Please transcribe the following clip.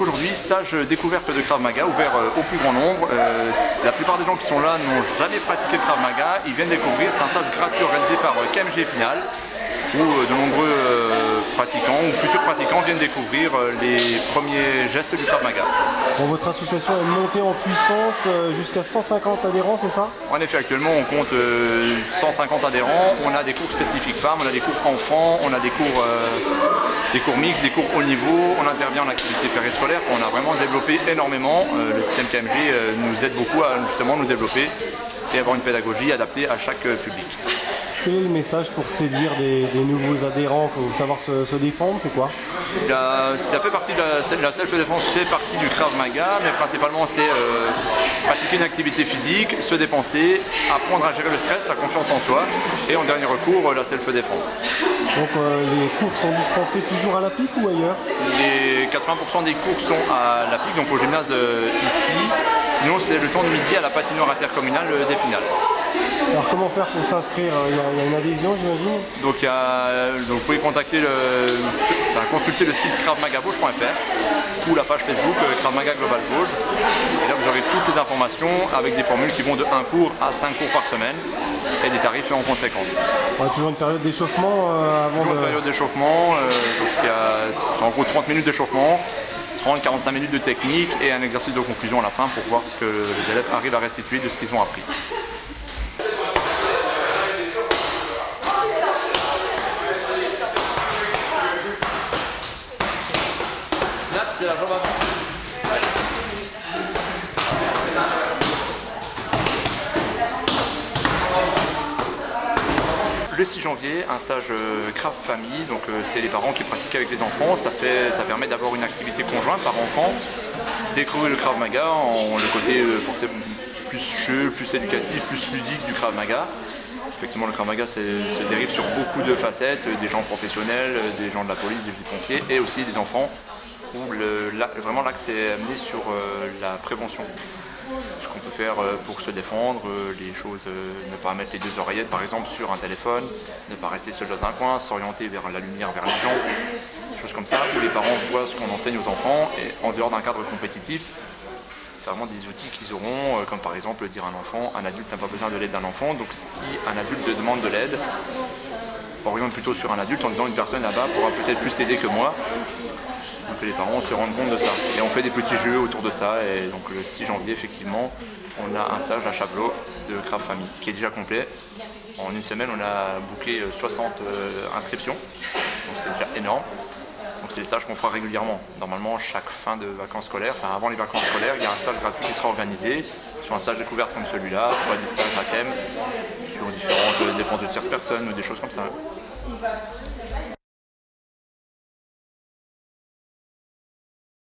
Aujourd'hui, stage découverte de Krav Maga ouvert au plus grand nombre. La plupart des gens qui sont là n'ont jamais pratiqué le Krav Maga. Ils viennent découvrir. C'est un stage gratuit organisé par KMG Épinal où de nombreux pratiquants ou futurs pratiquants viennent découvrir les premiers gestes du Krav Maga. Bon, votre association est montée en puissance jusqu'à 150 adhérents, c'est ça? En effet, actuellement on compte 150 adhérents. On a des cours spécifiques femmes, on a des cours enfants, on a des cours mixtes, des cours haut niveau. On intervient en activité périscolaire. On a vraiment développé énormément. Le système KMG nous aide beaucoup à justement nous développer et avoir une pédagogie adaptée à chaque public. Quel est le message pour séduire des nouveaux adhérents? Il faut savoir se défendre, c'est quoi? Ça fait partie de la self-défense, fait partie du Krav Maga, mais principalement c'est pratiquer une activité physique, se dépenser, apprendre à gérer le stress, la confiance en soi, et en dernier recours, la self-défense. Donc les cours sont dispensés toujours à la PIC ou ailleurs? Les 80% des cours sont à la PIC, donc au gymnase ici. Sinon c'est le temps de midi à la patinoire intercommunale d'Épinal. Alors comment faire pour s'inscrire? Il y a une adhésion, j'imagine? Donc, vous pouvez contacter consulter le site kravmagavosges.fr ou la page Facebook Krav Maga Global Vosges. Et là vous aurez toutes les informations avec des formules qui vont de 1 cours à 5 cours par semaine et des tarifs en conséquence. On a toujours une période d'échauffement avant toujours une période d'échauffement, c'est en gros 30 minutes d'échauffement, 30-45 minutes de technique et un exercice de conclusion à la fin pour voir ce que les élèves arrivent à restituer de ce qu'ils ont appris. C'est la jambe avant. Le 6 janvier, un stage Krav Famille, donc c'est les parents qui pratiquent avec les enfants. Ça permet d'avoir une activité conjointe par enfant, découvrir le Krav Maga en le côté forcément plus jeu, plus éducatif, plus ludique du Krav Maga. Effectivement, le Krav Maga se dérive sur beaucoup de facettes, des gens professionnels, des gens de la police, des pompiers et aussi des enfants. Où vraiment l'axe est amené sur la prévention. Ce qu'on peut faire pour se défendre, les choses, ne pas mettre les 2 oreillettes par exemple sur un téléphone, ne pas rester seul dans un coin, s'orienter vers la lumière, vers les gens, des choses comme ça, où les parents voient ce qu'on enseigne aux enfants et en dehors d'un cadre compétitif, c'est vraiment des outils qu'ils auront, comme par exemple dire à un enfant, un adulte n'a pas besoin de l'aide d'un enfant, donc si un adulte demande de l'aide, oriente plutôt sur un adulte en disant une personne là-bas pourra peut-être plus t'aider que moi. Donc les parents se rendent compte de ça. Et on fait des petits jeux autour de ça. Et donc le 6 janvier, effectivement, on a un stage à Chablot de Krav Famille qui est déjà complet. En une semaine, on a booké 60 inscriptions. Donc c'est déjà énorme. Donc c'est des stages qu'on fera régulièrement. Normalement, chaque fin de vacances scolaires, enfin avant les vacances scolaires, il y a un stage gratuit qui sera organisé sur un stage découverte comme celui-là, soit des stages à thème, sur différentes défenses de tierces personnes ou des choses comme ça.